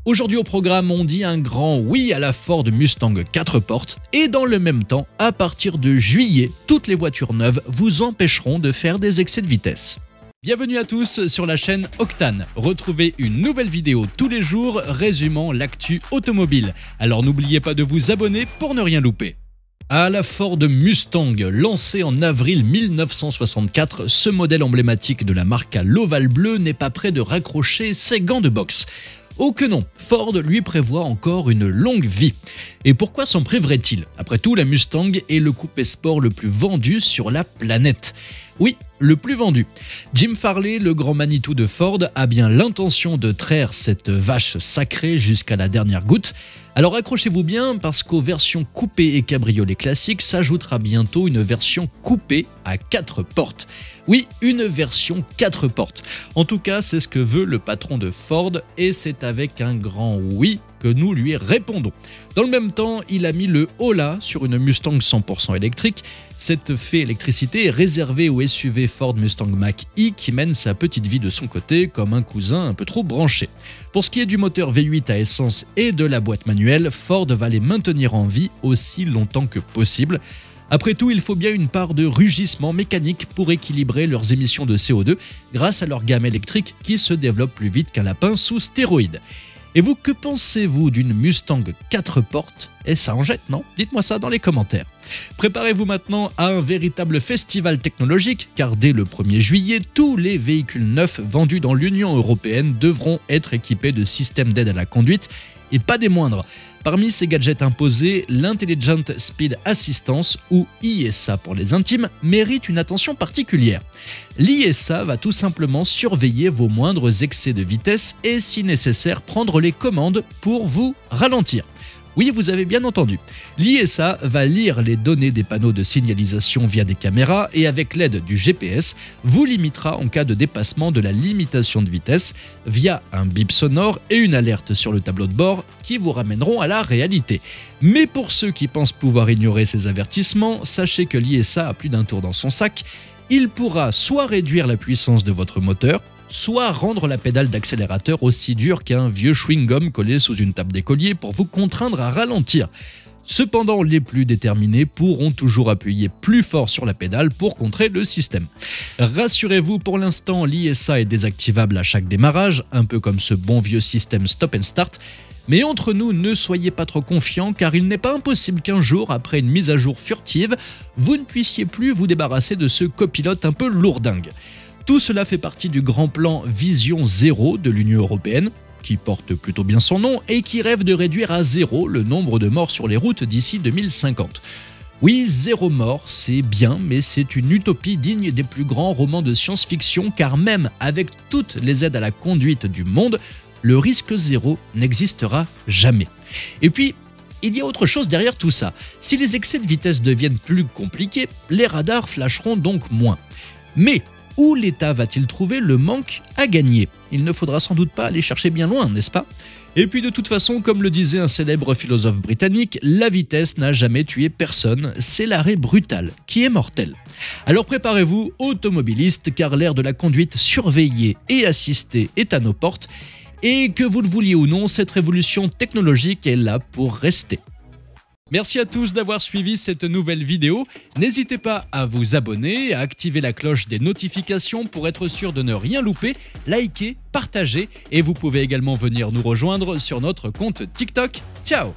Aujourd'hui au programme, on dit un grand oui à la Ford Mustang 4 portes et dans le même temps, à partir de juillet, toutes les voitures neuves vous empêcheront de faire des excès de vitesse. Bienvenue à tous sur la chaîne Octane. Retrouvez une nouvelle vidéo tous les jours résumant l'actu automobile. Alors n'oubliez pas de vous abonner pour ne rien louper. À la Ford Mustang, lancée en avril 1964, ce modèle emblématique de la marque à l'ovale bleu n'est pas prêt de raccrocher ses gants de boxe. Oh que non, Ford lui prévoit encore une longue vie. Et pourquoi s'en priverait-il? Après tout, la Mustang est le coupé sport le plus vendu sur la planète. Oui, le plus vendu. Jim Farley, le grand Manitou de Ford, a bien l'intention de traire cette vache sacrée jusqu'à la dernière goutte. Alors accrochez-vous bien parce qu'aux versions coupées et cabriolet classiques s'ajoutera bientôt une version coupée à 4 portes. Oui, une version 4 portes. En tout cas, c'est ce que veut le patron de Ford et c'est avec un grand oui que nous lui répondons. Dans le même temps, il a mis le holà sur une Mustang 100% électrique. Cette fée électricité est réservée au SUV Ford Mustang Mach-E qui mène sa petite vie de son côté comme un cousin un peu trop branché. Pour ce qui est du moteur V8 à essence et de la boîte manuelle, Ford va les maintenir en vie aussi longtemps que possible. Après tout, il faut bien une part de rugissement mécanique pour équilibrer leurs émissions de CO2 grâce à leur gamme électrique qui se développe plus vite qu'un lapin sous stéroïdes. Et vous, que pensez-vous d'une Mustang 4 portes? Et ça en jette, non? Dites-moi ça dans les commentaires. Préparez-vous maintenant à un véritable festival technologique, car dès le 1er juillet, tous les véhicules neufs vendus dans l'Union européenne devront être équipés de systèmes d'aide à la conduite, et pas des moindres. Parmi ces gadgets imposés, l'Intelligent Speed Assistance, ou ISA pour les intimes, mérite une attention particulière. L'ISA va tout simplement surveiller vos moindres excès de vitesse et, si nécessaire, prendre les commandes pour vous ralentir. Oui, vous avez bien entendu. L'ISA va lire les données des panneaux de signalisation via des caméras et avec l'aide du GPS, vous limitera en cas de dépassement de la limitation de vitesse via un bip sonore et une alerte sur le tableau de bord qui vous ramèneront à la réalité. Mais pour ceux qui pensent pouvoir ignorer ces avertissements, sachez que l'ISA a plus d'un tour dans son sac. Il pourra soit réduire la puissance de votre moteur, soit rendre la pédale d'accélérateur aussi dure qu'un vieux chewing-gum collé sous une table d'écolier pour vous contraindre à ralentir. Cependant, les plus déterminés pourront toujours appuyer plus fort sur la pédale pour contrer le système. Rassurez-vous, pour l'instant, l'ISA est désactivable à chaque démarrage, un peu comme ce bon vieux système stop and start. Mais entre nous, ne soyez pas trop confiants car il n'est pas impossible qu'un jour, après une mise à jour furtive, vous ne puissiez plus vous débarrasser de ce copilote un peu lourdingue. Tout cela fait partie du grand plan Vision Zéro de l'Union européenne, qui porte plutôt bien son nom et qui rêve de réduire à zéro le nombre de morts sur les routes d'ici 2050. Oui, zéro mort, c'est bien, mais c'est une utopie digne des plus grands romans de science-fiction car même avec toutes les aides à la conduite du monde, le risque zéro n'existera jamais. Et puis, il y a autre chose derrière tout ça. Si les excès de vitesse deviennent plus compliqués, les radars flasheront donc moins. Mais où l'État va-t-il trouver le manque à gagner? Il ne faudra sans doute pas aller chercher bien loin, n'est-ce pas? Et puis de toute façon, comme le disait un célèbre philosophe britannique, la vitesse n'a jamais tué personne, c'est l'arrêt brutal qui est mortel. Alors préparez-vous, automobilistes, car l'ère de la conduite surveillée et assistée est à nos portes, et que vous le vouliez ou non, cette révolution technologique est là pour rester. Merci à tous d'avoir suivi cette nouvelle vidéo. N'hésitez pas à vous abonner, à activer la cloche des notifications pour être sûr de ne rien louper, liker, partager et vous pouvez également venir nous rejoindre sur notre compte TikTok. Ciao!